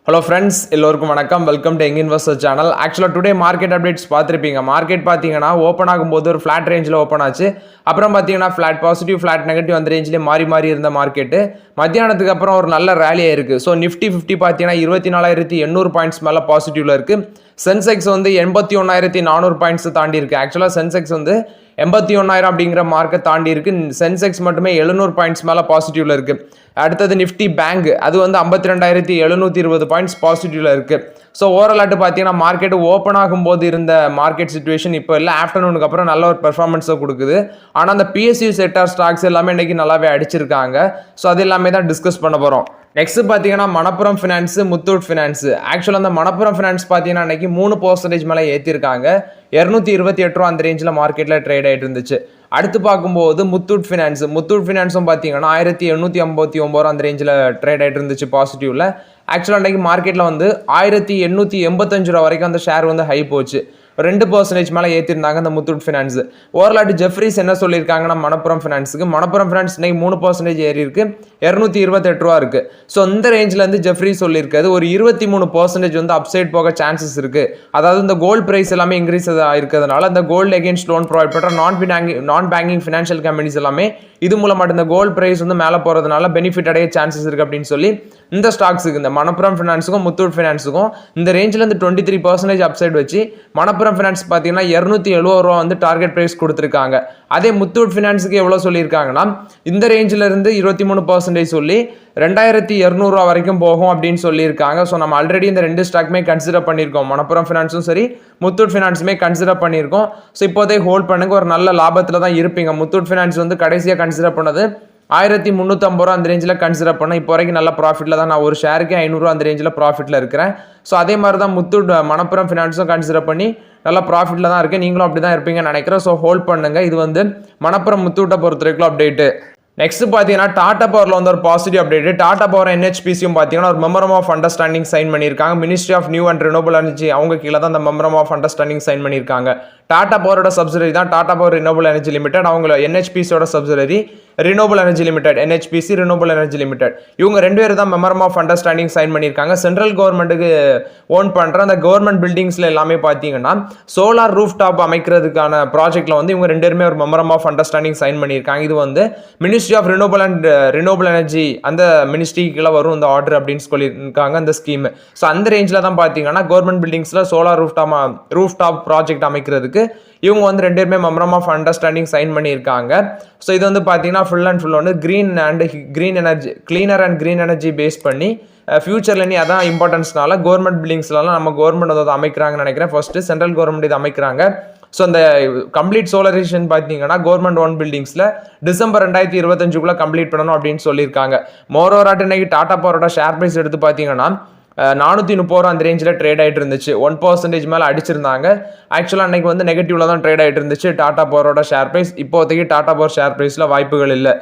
Hello friends, எல்லோருக்கும் வணக்கம். Welcome to young investor channel. ஆக்சுவலாக டுடே மார்க்கெட் அப்டேட்ஸ் பார்த்துருப்பீங்க. மார்க்கெட் பார்த்தீங்கன்னா ஓப்பன் ஆகும்போது ஒரு ஃப்ளாட் ரேஞ்சில் ஓப்பன் ஆச்சு. அப்புறம் பார்த்தீங்கன்னா ஃப்ளாட் பாசிட்டிவ், ஃப்ளாட் நெகட்டிவ் அந்த ரேஞ்சிலே மாறி இருந்த மார்க்கெட்டு மத்தியானத்துக்கு அப்புறம் ஒரு நல்ல ரேலியாக இருக்குது. ஸோ நிஃப்டி 50 பார்த்தீங்கன்னா 24,800 பாயிண்ட்ஸ் மேலே பாசிட்டிவில் இருக்குது. சென்செக்ஸ் வந்து 81,400 பாயிண்ட்ஸ் தாண்டி இருக்குது. ஆக்சுவலாக சென்செக்ஸ் வந்து 81,000 அப்படிங்கிற மார்க்கை தாண்டி இருக்கு. சென்செக்ஸ் மட்டுமே 700 பாயிண்ட்ஸ் மேலே பாசிட்டிவ்ல இருக்கு. அடுத்தது நிஃப்டி பேங்க், அது வந்து 52,720 பாயிண்ட்ஸ் பாசிட்டிவ்ல இருக்கு. ஸோ ஓவரால் பார்த்தீங்கன்னா மார்க்கெட் ஓப்பன் ஆகும்போது இருந்த மார்க்கெட் சிச்சுவேஷன் இப்போ இல்லை, ஆஃப்டர்நூனுக்கு அப்புறம் நல்ல ஒரு பெர்ஃபார்மன்ஸை கொடுக்குது. ஆனால் அந்த பிஎஸ்யூ செக்டார் ஸ்டாக்ஸ் எல்லாமே இன்னைக்கு நல்லாவே அடிச்சிருக்காங்க. ஸோ அது எல்லாமே தான் டிஸ்கஸ் பண்ண போகிறோம். நெக்ஸ்ட் பார்த்தீங்கன்னா மணப்புரம் ஃபினான்ஸ், முத்தூட் ஃபினான்ஸ். ஆக்சுவலாக அந்த மணப்புரம் ஃபினான்ஸ் பார்த்தீங்கன்னா இன்னைக்கு 3% மேலே ஏற்றிருக்காங்க. 228 ரூபா அந்த ரேஞ்சில் மார்க்கெட்டில் ட்ரேட் ஆகிட்டு இருந்துச்சு. அடுத்து பார்க்கும்போது முத்தூட் ஃபினான்ஸும் பார்த்தீங்கன்னா 1859 ரூபா அந்த ரேஞ்சில் ட்ரேட் ஆகிட்டு இருந்துச்சு பாசிட்டிவ்ல. ஆக்சுவலாக அன்றைக்கி மார்க்கெட்டில் வந்து 1885 ரூபா வரைக்கும் அந்த ஷேர் வந்து ஹை போச்சு. 2% மேலே ஏற்றிருந்தாங்க அந்த முத்தூட் ஃபினான்ஸ். ஓவரால் ஜெஃப்ரிஸ் என்ன சொல்லியிருக்காங்கன்னா மணப்புரம் ஃபினான்ஸ் இன்னைக்கு 3% ஏறி இருக்கு, 228 ரூபா இருக்கு. ஸோ இந்த ரேஞ்சில் இருந்து ஜெஃப்ரிஸ் சொல்லியிருக்காது ஒரு 23% வந்து அப்சைட் போக சான்சஸ் இருக்கு. அதாவது இந்த கோல்டு பிரைஸ் எல்லாமே இன்க்ரீஸ் இருக்கிறதுனால அந்த கோல்டு அகேன்ஸ்ட் லோன் ப்ரொவைட் பண்ணுற நான் பேங்கிங் ஃபினான்ஷியல் கம்பெனிஸ் எல்லாமே இது மூலமாக இந்த கோல்டு பிரைஸ் வந்து மேலே போகிறதுனால பெனிஃபிட் அடைய சான்சஸ் இருக்கு அப்படின்னு சொல்லி இந்த ஸ்டாக்ஸுக்கு, இந்த மணப்புரம் ஃபினான்ஸுக்கும் முத்தூட் ஃபினான்ஸுக்கும் இந்த ரேஞ்சில் இருந்து 23% அப்சைட் வச்சு மணப்புரம் ஃபினான்ஸ் பார்த்தீங்கன்னா 270 ரூபா வந்து டார்கெட் பிரைஸ் கொடுத்துருக்காங்க. அதே முத்தூட் ஃபினான்ஸுக்கு எவ்வளோ சொல்லியிருக்காங்கன்னா இந்த ரேஞ்சில் இருந்து 23% சொல்லி 2,200 ரூபா வரைக்கும் போகும் அப்படின்னு சொல்லியிருக்காங்க. ஸோ நம்ம ஆல்ரெடி இந்த ரெண்டு ஸ்டாக்குமே கன்சிடர் பண்ணியிருக்கோம். மணப்புரம் ஃபினான்ஸும் சரி, முத்தூட் ஃபினான்ஸுமே கன்சிடர் பண்ணியிருக்கோம். ஸோ இப்போதைக்கு ஹோல்ட் பண்ணுங்க, ஒரு நல்ல லாபத்தில் தான் இருப்பீங்க. முத்தூட் ஃபினான்ஸ் வந்து கடைசியாக கன்சிடர் பண்ணது 1,350 ரூபா அந்த ரேஞ்சில் கன்சிடர் பண்ணேன். இப்போ வரைக்கும் நல்ல ப்ராஃபிட்டில் தான், நான் ஒரு ஷேருக்கு 500 ரூபா அந்த ரேஞ்சில் ப்ராஃபிட்டில் இருக்கிறேன். ஸோ அதே மாதிரி தான் முத்தூட் மணப்புரம் ஃபினான்ஸும் கன்சிடர் பண்ணி நல்லா ப்ராஃபிட்டில் தான் இருக்குது. நீங்களும் அப்படி தான் இருப்பீங்கன்னு நினைக்கிறேன். ஸோ ஹோல்ட் பண்ணுங்கள். இது வந்து மணப்புரம் முத்தூட்டை பொறுத்த வரைக்கும் அப்டேட்டு. நெக்ஸ்ட் பார்த்தீங்கன்னா டாடா பவரில் வந்து ஒரு பாசிட்டிவ் அப்டேட். டாடா பவர் NHPCயும் பார்த்தீங்கன்னா ஒரு மெமரம் ஆஃப் அண்டர்ஸ்டாண்டிங் சைன் பண்ணியிருக்காங்க. Ministry of new and renewable energy அவங்க கீழே தான் அந்த மெமரம் ஆஃப் அண்டர்ஸ்டாண்டிங் சைன் பண்ணியிருக்காங்க. டாடா பவரோட சப்சிடரி தான் Tata Power Renewable energy Limited. அவங்க NHPCயோட subsidiary renewable energy limited, NHPC renewable energy limited. இவங்க ரெண்டு பேரும் தான் மெமரம் ஆஃப் அண்டர்ஸ்டாண்டிங் சைன் பண்ணியிருக்காங்க. சென்ட்ரல் கவர்மெண்ட்டுக்கு ஓன் பண்ணுற அந்த கவர்மெண்ட் பில்டிங்ஸில் எல்லாமே பார்த்தீங்கன்னா சோலார் ரூஃப் டாப் அமைக்கிறதுக்கான ப்ராஜெக்டில் வந்து இவங்க ரெண்டு பேருமே ஒரு மெமரம் ஆஃப் அண்டர்ஸ்டாண்டிங் சைன் பண்ணியிருக்காங்க. இது வந்து மினிஸ்ட்ரி ஆஃப் ரினோபிள் எனர்ஜி அந்த மினிஸ்ட்ரிக்கு கீழே வரும் இந்த ஆர்டர் அப்படின்னு சொல்லியிருக்காங்க அந்த ஸ்கீம். ஸோ அந்த ரேஞ்சில் தான் பார்த்தீங்கன்னா கவர்மெண்ட் பில்டிங்ஸில் சோலார் ரூஃப் டாப் ப்ராஜெக்ட் அமைக்கிறதுக்கு இவங்க வந்து ரெண்டு பேருமே மெமரம் ஆஃப் அண்டர்ஸ்டாண்டிங் சைன் பண்ணியிருக்காங்க. ஸோ இது வந்து பார்த்தீங்கன்னா ஃபுல் அண்ட் ஃபுல் வந்து cleaner and green energy base பண்ணி ஃபியூச்சரில் நீ அதான் இம்பார்ட்டன்ஸ்னால கவர்மெண்ட் பில்டிங்ஸ்லாம் நம்ம கவர்மெண்ட் அதை அமைக்கிறாங்கன்னு நினைக்கிறேன். ஃபர்ஸ்ட் சென்ட்ரல் கவர்மெண்ட் இது அமைக்கிறாங்க. ஸோ அந்த கம்ப்ளீட் சோலரைசேஷன் பார்த்தீங்கன்னா கவர்மெண்ட் ஓன் பில்டிங்ஸில் டிசம்பர் 2025 கம்ப்ளீட் பண்ணணும் அப்படின்னு சொல்லியிருக்காங்க. மோரோராட் இன்னைக்கு டாடா பவரோட ஷேர் பிரைஸ் எடுத்து பார்த்தீங்கன்னா 430 ரூபா அந்த ரேஞ்சில் ட்ரேட் ஆகிட்டு இருந்துச்சு. 1% மேலே அடிச்சிருந்தாங்க. ஆக்சுவலாக அன்னைக்கு வந்து நெகட்டிவ்ல தான் ட்ரேட் ஆகிட்டு இருந்துச்சு டாடா பவரோட ஷேர் பிரைஸ். இப்போதைக்கு டாடா பவர் ஷேர் பிரைஸில் வாய்ப்புகள் இல்லை.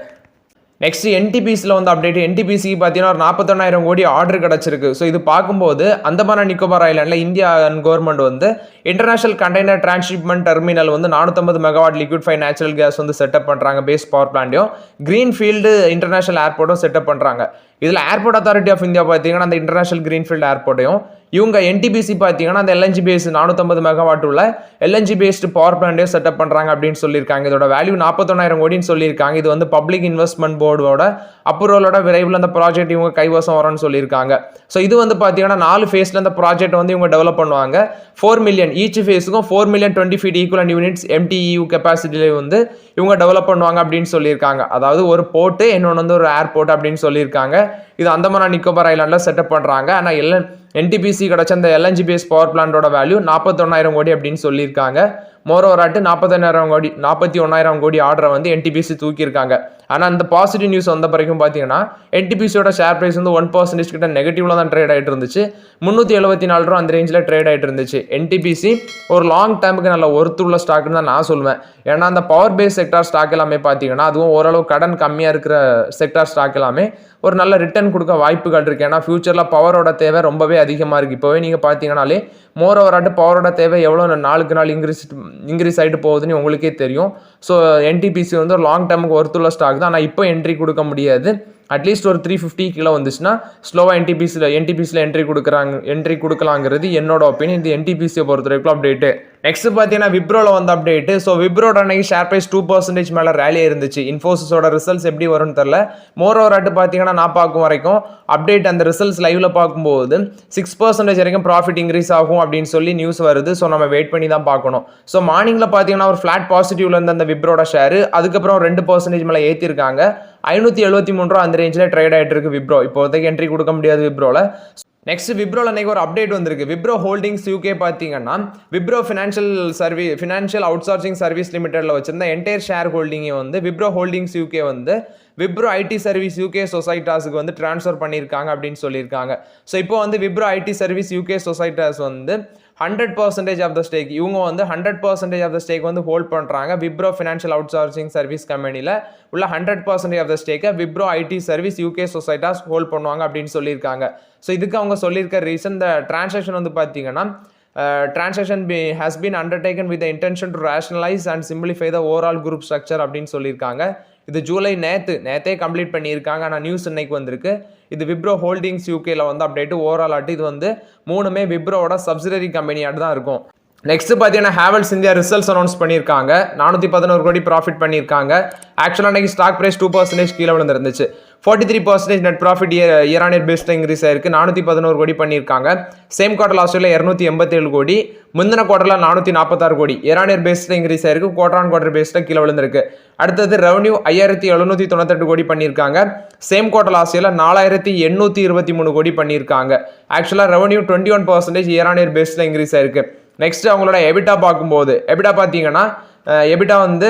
நெக்ஸ்ட் NTPCயில் வந்து அப்டேட். NTPCக்கு பார்த்தீங்கன்னா ஒரு 41,000 கோடி ஆர்டர் கிடச்சிருக்கு. ஸோ இது பார்க்கும்போது அந்தமான் நிக்கோபார் ஐலாண்டில் இந்தியா கவர்மெண்ட் வந்து இன்டர்நேஷனல் கண்டெய்னர் டிரான்ஸ்ஷிப்மெண்ட் டெர்மினல் வந்து 450 மெகாவாட் லிக்விஃபைட் நேச்சுரல் கேஸ் வந்து செட்டப் பண்ணுறாங்க. பேஸ் பவர் பிளான்ட்டையும் கிரீன்ஃபீல்டு இன்டர்நேஷனல் ஏர்போர்ட்டும் செட்டப் பண்ணுறாங்க. இதில் ஏர்போர்ட் அத்தாரிட்டி ஆஃப் இந்தியா பார்த்தீங்கன்னா அந்த இன்டர்நேஷனல் கிரீன்ஃபீல்டு ஏர்போர்ட்டையும், இவங்க NTPC பார்த்தீங்கன்னா அந்த LNG பேஸ் 450 மெகாவாட் உள்ள LNG பேஸ்டு பவர் பிளான்ட்டையும் செட்டப் பண்ணுறாங்க அப்படின்னு சொல்லியிருக்காங்க. இதோட வேல்யூ 41,000 கோடின்னு சொல்லியிருக்காங்க. இது வந்து பப்ளிக் இன்வெஸ்ட்மெண்ட் போர்டோட அப்ரூவலோட விரைவில் அந்த ப்ராஜெக்ட் இவங்க கைவசம் வரும்னு சொல்லியிருக்காங்க. ஸோ இது வந்து பார்த்தீங்கன்னா 4 ஃபேஸில் அந்த ப்ராஜெக்ட் வந்து இவங்க டெவலப் பண்ணுவாங்க. 4 மில்லியன் ஈச் ஃபேஸுக்கும் 4 million 20 feet equivalent units MTEU கெப்பாசிட்டியில வந்து இவங்க டெவலப் பண்ணுவாங்க அப்படின்னு சொல்லியிருக்காங்க. அதாவது ஒரு போர்ட்டு, இன்னொன்று வந்து ஒரு ஏர்போர்ட் அப்படின்னு சொல்லியிருக்காங்க. இது அந்தமான் நிக்கோபார் ஐலாண்டில் செட்டப் பண்ணுறாங்க. ஆனால் NTPC கிடைச்ச அந்த LNG பேஸ் பவர் பிளான்டோட வேல்யூ 41,000 கோடி அப்படின்னு சொல்லியிருக்காங்க. மோரோவராட்டு 41,000 கோடி ஆர்டரை வந்து NTPC தூக்கியிருக்காங்க. ஆனால் அந்த பாசிட்டிவ் நியூஸ் வந்த பிறகும் பார்த்தீங்கன்னா NTPCயோட ஷேர் பிரைஸ் வந்து 1% கிட்ட நெகட்டிவ்ல தான் ட்ரேட் ஆகிட்டு இருந்துச்சு. 374 ரூபா அந்த ரேஞ்சில் ட்ரேட் ஆகிட்டு இருந்துச்சு. NTPC ஒரு லாங் டைமுக்கு நல்ல ஒர்த்துள்ள ஸ்டாக்னு தான் நான் சொல்லுவேன். ஏன்னா அந்த பவர் பேஸ் செக்டார் ஸ்டாக் எல்லாமே பார்த்தீங்கன்னா அதுவும் ஓரளவு கடன் கம்மியாக இருக்கிற செக்டார் ஸ்டாக் எல்லாமே ஒரு நல்ல ரிட்டர்ன் கொடுக்க வாய்ப்புகள் இருக்குது. ஏன்னா ஃபியூச்சரில் பவரோட தேவை ரொம்பவே அதிகமாக இருக்குது. இப்போவே நீங்கள் பார்த்தீங்கன்னாலே மோரோவராட்டு பவரோட தேவை எவ்வளோ நாளுக்கு நாள் இன்க்ரீஸ் ஆகிட்டு போகுதுன்னு உங்களுக்கே தெரியும். ஸோ NTPC வந்து ஒரு லாங் டேர்முக்கு ஒர்த்துள்ள ஸ்டாக் தான். ஆனால் இப்போ என்ட்ரி கொடுக்க முடியாது. அட்லீஸ்ட் ஒரு 350 கீழே வந்துச்சுன்னா ஸ்லோவாக என்டிபிசியில் என்ட்ரி கொடுக்கலாங்கிறது என்னோட ஒப்பீனியன். இது என்டிபிசியை பொறுத்த வரைக்கும் அப்டேட்டு. நெக்ஸ்ட் பார்த்தீங்கன்னா விப்ரோவில் வந்து அப்டேட்டு. ஸோ விப்ரோட அன்னைக்கு ஷேர் ப்ரைஸ் 2% மேலே ரேலியே இருந்துச்சு. இன்ஃபோசிஸோட ரிசல்ட்ஸ் எப்படி வரும்னு தெரில. மோர் ஓவர் பார்த்தீங்கன்னா நான் பார்க்கும் வரைக்கும் அப்டேட் அந்த ரிசல்ட்ஸ் லைவ்ல பார்க்கும்போது 6% வரைக்கும் ப்ராஃபிட் இன்க்ரீஸ் ஆகும் அப்படின்னு சொல்லி நியூஸ் வருது. ஸோ நம்ம வெயிட் பண்ணி தான் பார்க்கணும். ஸோ மார்னிங்கில் பார்த்தீங்கன்னா ஒரு ஃபிளாட் பாசிட்டிவ்ல இருந்து அந்த விப்ரோட ஷேர் அதுக்கப்புறம் 2% மேலே ஏற்றிருக்காங்க. 573 ரூபா அந்த ரேஞ்சில் ட்ரேட் ஆகிட்டு இருக்கு விப்ரோ. இப்போதைக்கு என்ட்ரி கொடுக்க முடியாது விப்ரோவில். நெக்ஸ்ட் விப்ரோவில் அன்றைக்கி ஒரு அப்டேட் வந்திருக்கு. விப்ரோ ஹோல்டிங்ஸ் யூகே பார்த்தீங்கன்னா விப்ரோ ஃபினான்ஷியல் அவுட்சோர்சிங் சர்வீஸ் லிமிடெடில் வச்சிருந்த என்டையர் ஷேர் ஹோல்டிங்கை வந்து விப்ரோ ஹோல்டிங்ஸ் யூகே வந்து விப்ரோ ஐடி சர்வீஸ் யூகே சொசைட்டாஸுக்கு வந்து ட்ரான்ஸ்ஃபர் பண்ணியிருக்காங்க அப்படின்னு சொல்லியிருக்காங்க. ஸோ இப்போ வந்து Wipro IT Service UK Societas வந்து 100% ஆஃப் த ஸ்டேக் இவங்க வந்து 100% ஆஃப் த ஸ்டேக் வந்து ஹோல்ட் பண்ணுறாங்க. விப்ரோ ஃபினான்ஷியல் அவுட்சோர்சிங் சர்வீஸ் கம்பெனியில் உள்ள 100% ஆஃப் த ஸ்டேக்கை Wipro IT Service UK Societas hold பண்ணுவாங்க அப்படின்னு சொல்லியிருக்காங்க. ஸோ இதுக்கு அவங்க சொல்லியிருக்க ரீசன் இந்த டிரான்சாக்ஷன் வந்து பார்த்தீங்கன்னா transaction has been undertaken with the intention to rationalize and simplify the overall group structure அப்படின்னு சொல்லியிருக்காங்க. இது ஜூலை நேத்தே கம்ப்ளீட் பண்ணியிருக்காங்க. ஆனால் நியூஸ் இன்னைக்கு வந்திருக்கு. இது விப்ரோ ஹோல்டிங்ஸ் யூகேல வந்து அப்டேட்டு. ஓவரால் ஆட்டு இது வந்து மூணுமே விப்ரோவோட சப்சிடரி கம்பெனியாட்டு தான் இருக்கும். நெக்ஸ்ட் பார்த்தீங்கன்னா ஹேவல்ஸ் இந்தியா ரிசல்ட்ஸ் அனௌன்ஸ் பண்ணியிருக்காங்க. 411 கோடி ப்ராஃபிட் பண்ணியிருக்காங்க. ஆக்சுவலாக அன்றைக்கி ஸ்டாக் ப்ரைஸ் 2% கீழே விழுந்துருந்துச்சு. 43% net profit year on year based increase ஆயிருக்கு. 411 கோடி பண்ணியிருக்காங்க. சேம் குவார்டர் லாஸ்ட் இயரில் 287 கோடி, முந்தின குவார்டரில் 446 crore year on year based increase ஆயிருக்கு. குவார்டர் ஆன் குவார்டர் பேஸ்ட்டில் கீழே விழுந்திருக்கு. அடுத்தது ரெவன்யூ 5798 கோடி பண்ணியிருக்காங்க. சேம் குவார்டர் லாஸ்ட் இயரில் 4823 கோடி பண்ணியிருக்காங்க. ஆக்சுவலாக ரெவன்யூ 21% இயர் ஆன் இயர் பேஸ்ட்டில் இன்க்ரீஸ் ஆயிருக்கு. நெக்ஸ்ட் அவங்களோட எபிட்டா பார்க்கும்போது எபிட்டா பார்த்தீங்கன்னா எபிட்டா வந்து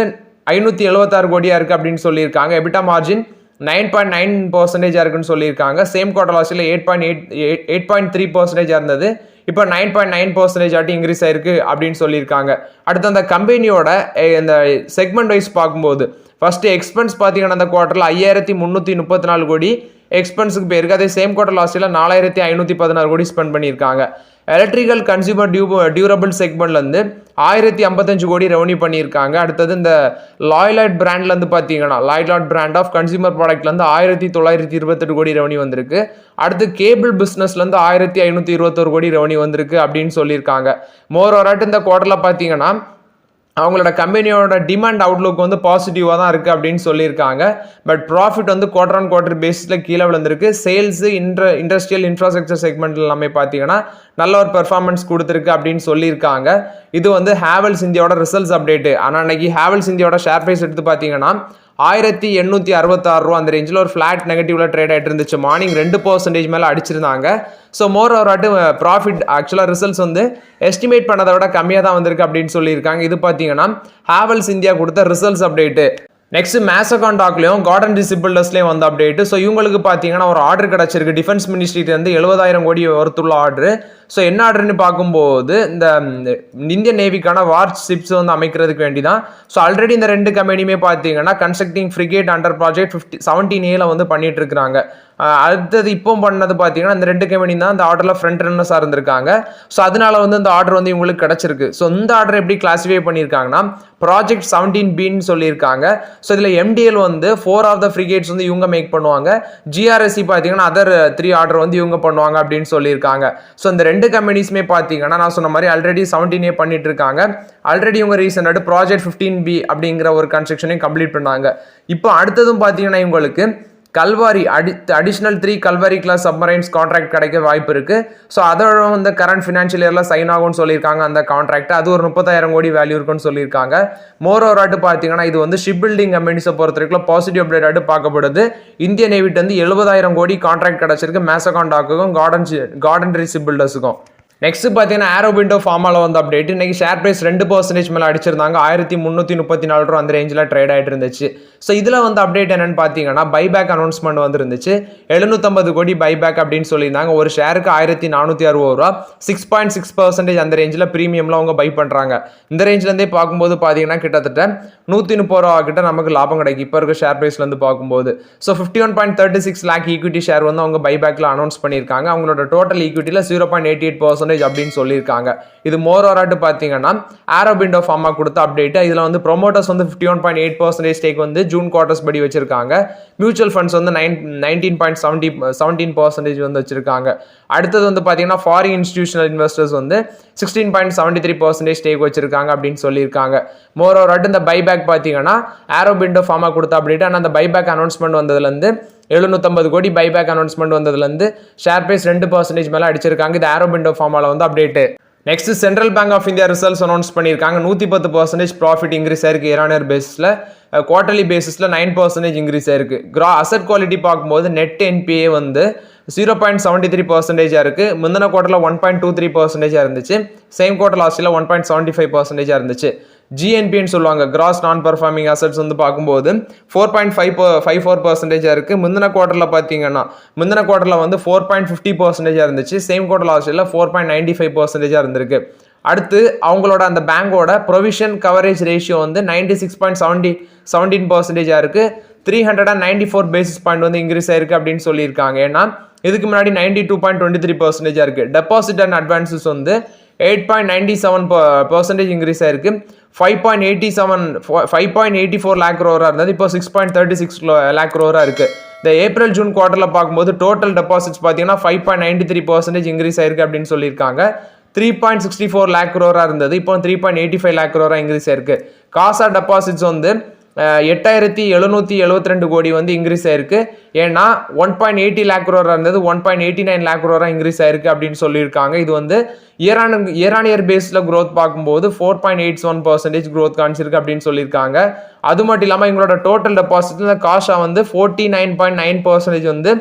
576 கோடியாக இருக்குது அப்படின்னு சொல்லியிருக்காங்க. எபிட்டா மார்ஜின் 9.9% இருக்குன்னு சொல்லியிருக்காங்க. சேம் குவார்டர் லாஸ்ட்டில் 8.3% இருந்தது. இப்போ 9.9% ஆட்டி இன்க்ரீஸ் ஆயிருக்கு அப்படின்னு சொல்லியிருக்காங்க. அடுத்து அந்த கம்பெனியோட இந்த செக்மெண்ட் வைஸ் பார்க்கும்போது ஃபர்ஸ்ட் எக்ஸ்பென்ஸ் பார்த்தீங்கன்னா அந்த குவார்டரில் 5334 கோடி எக்ஸ்பென்ஸுக்கு போயிருக்கு. அதே சேம் குவார்டர் லாஸ்ட்டில் 4516 கோடி ஸ்பெண்ட் பண்ணியிருக்காங்க. எலக்ட்ரிக்கல் கன்சியூமர் டியூரபிள் செக்மெண்ட்லேருந்து 1055 கோடி ரெவன்யூ பண்ணியிருக்காங்க. அடுத்தது இந்த லாய்லாட் பிராண்ட்லேருந்து பார்த்தீங்கன்னா லாய்லாட் பிராண்ட் ஆஃப் கன்சியூமர் ப்ராடக்ட்லேருந்து 1928 கோடி ரெவன்யூ வந்திருக்கு. அடுத்து கேபிள் பிஸ்னஸ்லேருந்து 1521 கோடி ரெவன்யூ வந்திருக்கு அப்படின்னு சொல்லியிருக்காங்க. மோர் ஓவராட் இந்த குவார்டரில் பார்த்தீங்கன்னா அவங்களோட கம்பெனியோட டிமாண்ட் அவுட்லுக் வந்து பாசிட்டிவாக தான் இருக்குது அப்படின்னு சொல்லியிருக்காங்க. பட் ப்ராஃபிட் வந்து குவார்டர் ஆன் குவார்டர் பேஸில் கீழே விழுந்திருக்கு. சேல்ஸு இண்டஸ்ட்ரியல் இன்ஃப்ராஸ்ட்ரக்சர் செக்மெண்ட் எல்லாமே பார்த்தீங்கன்னா நல்ல ஒரு பெர்ஃபார்மன்ஸ் கொடுத்துருக்கு அப்படின்னு சொல்லியிருக்காங்க. இது வந்து ஹேவல்ஸ் இந்தியாவோட ரிசல்ட்ஸ் அப்டேட்டு. ஆனால் அன்னைக்கு ஹேவல்ஸ் இந்தியாவோட ஷேர் ப்ரைஸ் எடுத்து பார்த்தீங்கன்னா 1866 ரூபா அந்த ரேஞ்சில் ஒரு ஃப்ளாட் நெகட்டிவ்ல ட்ரேட் ஆகிட்டு இருந்துச்சு. மார்னிங் 2% மேலே அடிச்சிருந்தாங்க. ஸோ மோர் ஓவராட்டு ப்ராஃபிட் ஆக்சுவலாக ரிசல்ட்ஸ் வந்து எஸ்டிமேட் பண்ணதை விட கம்மியாக தான் வந்திருக்கு அப்படின்னு சொல்லியிருக்காங்க. இது பார்த்தீங்கன்னா ஹேவல்ஸ் இந்தியா கொடுத்த ரிசல்ட்ஸ் அப்டேட்டு. நெக்ஸ்ட் மேசகான் டாக்லையும் கார்டன் டிசிபிள்டர்ஸ்லேயும் வந்து அப்டேட்டு. ஸோ இவங்களுக்கு பார்த்தீங்கன்னா ஒரு ஆர்டர் கிடச்சிருக்கு. டிஃபென்ஸ் மினிஸ்ட்ரியிலேருந்து 70,000 கோடி ஒருத்துள்ள ஆர்டரு. ஸோ என்ன ஆர்டர்னு பார்க்கும்போது இந்த இந்தியன் நேவிக்கான வார் ஷிப்ஸ் வந்து அமைக்கிறதுக்கு வேண்டி தான். ஸோ ஆல்ரெடி இந்த ரெண்டு கம்பெனியுமே பார்த்தீங்கன்னா constructing frigate under project 17A வந்து பண்ணிட்டு இருக்கிறாங்க. அடுத்தது இப்போ பண்ணது பார்த்தீங்கன்னா இந்த ரெண்டு கம்பெனி தான் இந்த ஆர்டரில் ஃப்ரண்ட் ரன்னர்ஸாக இருந்திருக்காங்க. ஸோ அதனால வந்து இந்த ஆர்டர் வந்து இவங்களுக்கு கிடச்சிருக்கு. ஸோ இந்த ஆர்டர் எப்படி கிளாஸிஃபை பண்ணியிருக்காங்கன்னா ப்ராஜெக்ட் 17Bன்னு சொல்லியிருக்காங்க. ஸோ இதில் MDL வந்து 4 ஆஃப் த ஃப்ரிகேட்ஸ் வந்து இவங்க மேக் பண்ணுவாங்க. GRSC பார்த்தீங்கன்னா அதர் 3 ஆர்டர் வந்து இவங்க பண்ணுவாங்க அப்படின்னு சொல்லியிருக்காங்க. ஸோ இந்த ரெண்டு கம்பெனிஸுமே பார்த்தீங்கன்னா நான் சொன்ன மாதிரி ஆல்ரெடி 17A பண்ணிட்டு இருக்காங்க. ஆல்ரெடி இவங்க ரீசெண்டாக ப்ராஜெக்ட் 15B அப்படிங்கிற ஒரு கன்ஸ்ட்ரக்ஷனையும் கம்ப்ளீட் பண்ணாங்க. இப்போ அடுத்ததும் பார்த்தீங்கன்னா இவங்களுக்கு Kalvari additional 3 Kalvari class submarines contract கிடைக்க வாய்ப்பு இருக்குது. ஸோ அதோட வந்து கரண்ட் ஃபினான்ஷியல் இயரில் சைன் ஆகும்னு சொல்லியிருக்காங்க அந்த கான்ட்ராக்ட். அது ஒரு 30,000 கோடி வேல்யூ இருக்குன்னு சொல்லியிருக்காங்க. மோர் ஓவராட்டு பார்த்தீங்கன்னா இது வந்து ஷிப் பில்டிங் கம்பெனிஸை பொறுத்த வரைக்கும் பாசிட்டிவ் அப்டேட் ஆட்டு பார்க்கப்படுது. இந்தியன் நேவிட்டு வந்து 70,000 கோடி கான்ட்ராக்ட் கிடைச்சிருக்கு மேசகான் டாக்குக்கும் கார்டன் ஷிப் பில்டர்ஸுக்கும். நெக்ஸ்ட் பார்த்தீங்கன்னா ஆரோபிண்டோ ஃபார்மாவில் வந்து அப்டேட். இன்னைக்கு ஷேர் ப்ரைஸ் 2% மேலே அடிச்சிருந்தாங்க. 1334 ரூபா அந்த ரேஞ்சில் ட்ரேட் ஆகிட்டு இருந்துச்சு. ஸோ இதில் வந்து அப்டேட் என்னன்னு பார்த்தீங்கன்னா பைபேக் அனௌன்ஸ்மெண்ட் வந்து இருந்துச்சு. 750 கோடி பைபேக் அப்படின்னு சொல்லியிருந்தாங்க. ஒரு ஷேருக்கு 1460 ரூபா, 6.6% அந்த ரேஞ்சில் ப்ரீமியம்ல அவங்க பை பண்ணுறாங்க. இந்த ரேஞ்சிலேருந்தே பார்க்கும்போது பார்த்தீங்கன்னா கிட்டத்தட்ட 130 ரூபா கிட்ட நமக்கு லாபம் கிடைக்கும் இப்போ இருக்க ஷேர் ப்ரைஸ்லேருந்து பார்க்கும்போது. ஸோ 51.36 லேக் ஈக்விட்டி ஷேர் வந்து அவங்க பைபேக்கில் அனௌன்ஸ் பண்ணியிருக்காங்க. அவங்களோட டோட்டல் ஈக்விட்டியில் 0.88% 2% அப்படின்னு சொல்லியிருக்காங்க. இது மோரோராட்டு பார்த்தீங்கன்னா ஆரோபிண்டோ ஃபார்மா கொடுத்த அப்டேட். இதில் வந்து ப்ரொமோட்டர்ஸ் வந்து 51.8% ஸ்டேக் வந்து ஜூன் குவார்டர்ஸ் படி வச்சிருக்காங்க. மியூச்சுவல் ஃபண்ட்ஸ் வந்து 19.17% வந்து வச்சிருக்காங்க. அடுத்தது வந்து பார்த்தீங்கன்னா ஃபாரின் இன்ஸ்டிடியூஷனல் இன்வெஸ்டர்ஸ் வந்து 16.73% ஸ்டேக் வச்சிருக்காங்க அப்படின்னு சொல்லியிருக்காங்க. மோரோராட்டு இந்த பைபேக் பார்த்தீங்கன்னா ஆரோபிண்டோ ஃபார்மா கொடுத்த அப்டேட். ஆனால் அந்த பைபேக் அனௌன்ஸ்மெண்ட் வந்ததுலேருந்து 750 கோடி பைபேக் அனௌன்ஸ்மெண்ட் வந்ததுலேருந்து ஷேர் பிரைஸ் 2% மேலே அடிச்சிருக்காங்க. இது ஆரோபிண்டோ ஃபார்மாவில் வந்து update. Next central bank of India results announce பண்ணியிருக்காங்க. 110% ப்ராஃபிட் இன்க்ரீஸ் ஆயிருக்கு இயர் பேஸில். குவார்டர்லி பேசிஸில் 9% இன்க்ரீஸ் ஆயிருக்கு. அசட் குவாலிட்டி பார்க்கும்போது நெட் என்பிஏ வந்து 0.73% இருக்குது. முந்தின குவார்டரில் 1.23% இருந்துச்சு. சேம் குவார்டர் லாஸ்ட்டில் 1.75% இருந்துச்சு. ஜிஎன்பின்னு சொல்லுவாங்க, கிராஸ் நான் பர்ஃபார்மிங் அசட்ஸ் வந்து பார்க்கும்போது 4.54% இருக்குது. முந்தின குவார்டரில் பார்த்தீங்கன்னா முந்தின குவார்டரில் வந்து 4.50% இருந்துச்சு. சேம் குவார்டர் லாஸ்ட்டில் 4.95% இருந்திருக்கு. அடுத்து அவங்களோட அந்த பேங்கோட ப்ரொவிஷன் கவரேஜ் ரேஷியோ வந்து 96.17% இருக்குது. 394 பேசிஸ் பாயிண்ட் வந்து இன்க்ரீஸ் ஆயிருக்கு அப்படின்னு சொல்லியிருக்காங்க. ஏன்னா இதுக்கு முன்னாடி 92.23% இருக்கு. டெபாசிட் அண்ட் அட்வான்சஸ் வந்து 8.97% இன்க்ரீஸ் ஆயிருக்கு. 5.84 லேக் க்ரோரா இருந்தது, இப்போ 6.36 லேக் க்ரோரா இருக்கு. இந்த ஏப்ரல் ஜூன் குவார்டர்ல பார்க்கும்போது டோட்டல் டெபாசிட்ஸ் பார்த்தீங்கன்னா 5.93% இன்க்ரீஸ் ஆயிருக்கு அப்படின்னு சொல்லியிருக்காங்க. 3.64 லேக் க்ரோரா இருந்தது, இப்போ 3.85 லேக் க்ரோரா இன்க்ரீஸ் ஆயிருக்கு. காசா டெபாசிட்ஸ் வந்து 8772 கோடி வந்து இன்க்ரீஸ் ஆயிருக்கு. ஏன்னா 1.80 லேக் க்ரோரா இருந்தது, 1.89 லேக் க்ரோரா இன்க்ரீஸ் ஆயிருக்கு அப்படின்னு சொல்லியிருக்காங்க. இது வந்து இயர் பேஸ்ல growth பார்க்கும்போது 4.87% growth காமிச்சிருக்கு அப்படின்னு சொல்லியிருக்காங்க. அது மட்டும் இல்லாமல் எங்களோட டோட்டல் டெபாசிட்ல காஷா வந்து 49.9% வந்து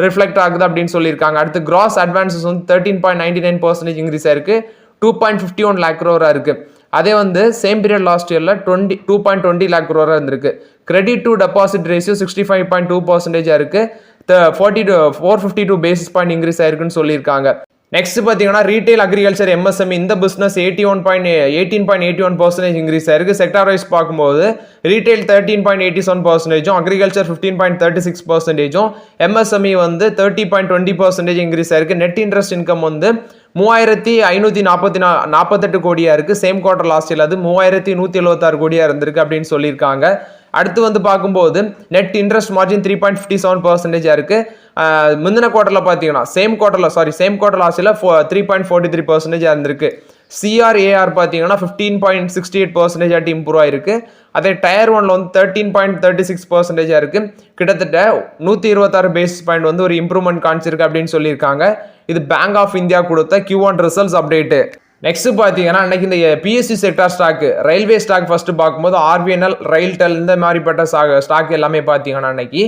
ரிஃப்ளெக்ட் ஆகுது அப்படின்னு சொல்லியிருக்காங்க. அடுத்து கிராஸ் அட்வான்சஸ் வந்து 13.99% இன்க்ரீஸ் ஆயிருக்கு. 2.51 லேக் க்ரோரா இருக்கு. அதே வந்து சேம் பீரியட் லாஸ்ட் இயர்ல 2.20 லேக் க்ரோரா இருந்திருக்கு. கிரெடிட் டு டெபாசிட் ரேஷியோ 65.2% இருக்கு. 452 பேசிஸ் பாயிண்ட் இன்க்ரீஸ் ஆயிருக்குன்னு சொல்லியிருக்காங்க. நெக்ஸ்ட் பார்த்தீங்கன்னா ரீட்டைல் அக்ரிகல்ச்சர் எம்எஸ்எம்இ இந்த பிஸ்னஸ் 18.81% இன்க்ரீஸ் ஆயிருக்கு. செக்டார் வைஸ் பார்க்கும்போது ரீட்டைல் 13.87%, அக்ரிகல்ச்சர் 15.36%, எம்எஸ்எம்இ வந்து 30.20% இன்க்ரீஸ் ஆயிருக்கு. நெட் இன்ட்ரெஸ்ட் இன்கம் வந்து 3548 கோடியா இருக்கு. சேம் குவார்டர் லாஸ்ட் இயர் அது 3176 கோடியா இருந்திருக்கு அப்படின்னு சொல்லியிருக்காங்க. அடுத்து வந்து பார்க்கும்போது நெட் இன்ட்ரெஸ்ட் மார்ஜின் 3.57% இருக்கு. முந்தின குவார்டர்ல பார்த்தீங்கன்னா சேம் குவார்டர் லாஸ்ட் இயர்ல 3.43% இருந்திருக்கு. சிஆர்ஏஆர் பார்த்தீங்கன்னா 15.68% இம்ப்ரூவ் ஆயிருக்கு. அதே டயர் 1ல வந்து 13.36% இருக்கு. கிட்டத்தட்ட 126 பேசிஸ் பாயிண்ட் வந்து ஒரு இம்ப்ரூவ்மெண்ட் காமிச்சிருக்கு அப்படின்னு சொல்லியிருக்காங்க. இது பேங்க் ஆஃப் இந்தியா கொடுத்த Q1 ரிசல்ட்ஸ் அப்டேட்டு. நெக்ஸ்ட் பார்த்தீங்கன்னா அன்னைக்கு இந்த PSC sector stock, railway stock first பார்க்கும்போது ஆர்பிஎன்எல், ரயில்டெல் இந்த மாதிரிப்பட்ட ஸ்டாக் எல்லாமே பார்த்தீங்கன்னா அன்னைக்கு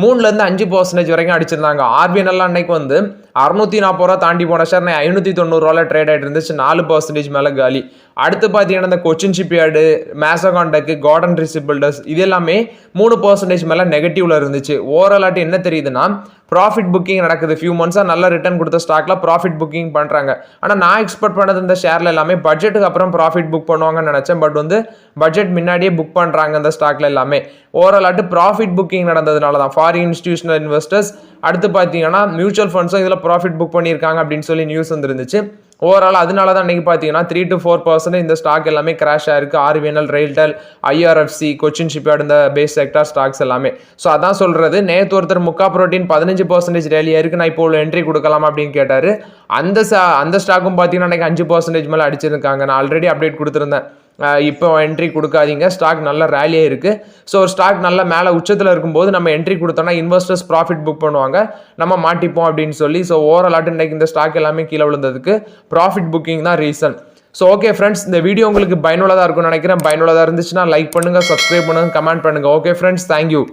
3-5% வரைக்கும் அடிச்சிருந்தாங்க. ஆர்பிஎன்எல் அன்னைக்கு வந்து 640 ரூபா தாண்டி போன ஷேர் 590 ரூபால ட்ரேட் ஆகிட்டு இருந்துச்சு. 4% மேலே காலி. அடுத்து பார்த்தீங்கன்னா இந்த Cochin shipyard, Mazagon dock, Garden Reach Builders இது எல்லாமே 3% மேலே நெகட்டிவ்ல இருந்துச்சு. ஓவராலாட்டு என்ன தெரியுதுன்னா ப்ராஃபிட் புக்கிங் நடக்குது. ஃபியூ மந்த்ஸாக நல்ல ரிட்டர்ன் கொடுத்த ஸ்டாக்ல ப்ராஃபிட் புக்கிங் பண்ணுறாங்க. ஆனால் நான் எக்ஸ்பெக்ட் பண்ணது இந்த ஷேர்ல எல்லாமே பட்ஜெட்டுக்கு அப்புறம் ப்ராஃபிட் புக் பண்ணுவாங்கன்னு நினச்சேன். பட் வந்து பட்ஜெட் முன்னாடியே புக் பண்ணுறாங்க இந்த ஸ்டாக்ல எல்லாமே. ஓவராலாட்டு ப்ராஃபிட் புக்கிங் நடந்ததுனால தான் ஃபாரின் இன்ஸ்டிடியூஷனல் இன்வெஸ்டர்ஸ், அடுத்து பார்த்தீங்கன்னா மியூச்சுவல் ஃபண்ட்ஸும் இதில் ப்ராஃபிட் புக் பண்ணியிருக்காங்க அப்படின்னு சொல்லி நியூஸ் வந்துருந்துச்சு. ஓவரால் அதனால தான் இன்னைக்கு பார்த்தீங்கன்னா 3-4% இந்த ஸ்டாக் எல்லாமே கிராஷ் ஆயிருக்கு. RPNL, RailTel, IRFC, Cochin shipyard இந்த பேஸ் செக்டார் ஸ்டாக்ஸ் எல்லாமே. ஸோ அதான் சொல்றது. நேற்று ஒருத்தர் முக்கா புரோட்டீன் 15% ரேலி ஆயிருக்கு, நான் இப்போ உள்ள என்ட்ரி கொடுக்கலாம் அப்படின்னு கேட்டாரு. அந்த ஸ்டாக்கும் பார்த்தீங்கன்னா இன்னைக்கு 5% மேலே அடிச்சிருக்காங்க. நான் ஆல்ரெடி அப்டேட் கொடுத்துருந்தேன், இப்போ என்ட்ரி கொடுக்காதீங்க, ஸ்டாக் நல்ல ரேலியாக இருக்குது. ஸோ ஒரு ஸ்டாக் நல்ல மேலே உச்சத்தில் இருக்கும்போது நம்ம என்ட்ரி கொடுத்தோம்னா இன்வெஸ்டர்ஸ் ப்ராஃபிட் புக் பண்ணுவாங்க, நம்ம மாட்டிப்போம் அப்படின்னு சொல்லி. ஸோ ஓவராலாட்டு இன்றைக்கி இந்த ஸ்டாக் எல்லாமே கீழே விழுந்ததுக்கு ப்ராஃபிட் புக்கிங் தான் ரீசன். ஸோ ஓகே ஃப்ரெண்ட்ஸ், இந்த வீடியோ உங்களுக்கு பயனுள்ளதாக இருக்கும்னு நினைக்கிறேன். பயனுள்ளதாக இருந்துச்சுன்னா லைக் பண்ணுங்கள், சப்ஸ்கிரைப் பண்ணுங்கள், கமெண்ட் பண்ணுங்கள். Okay friends, thank you.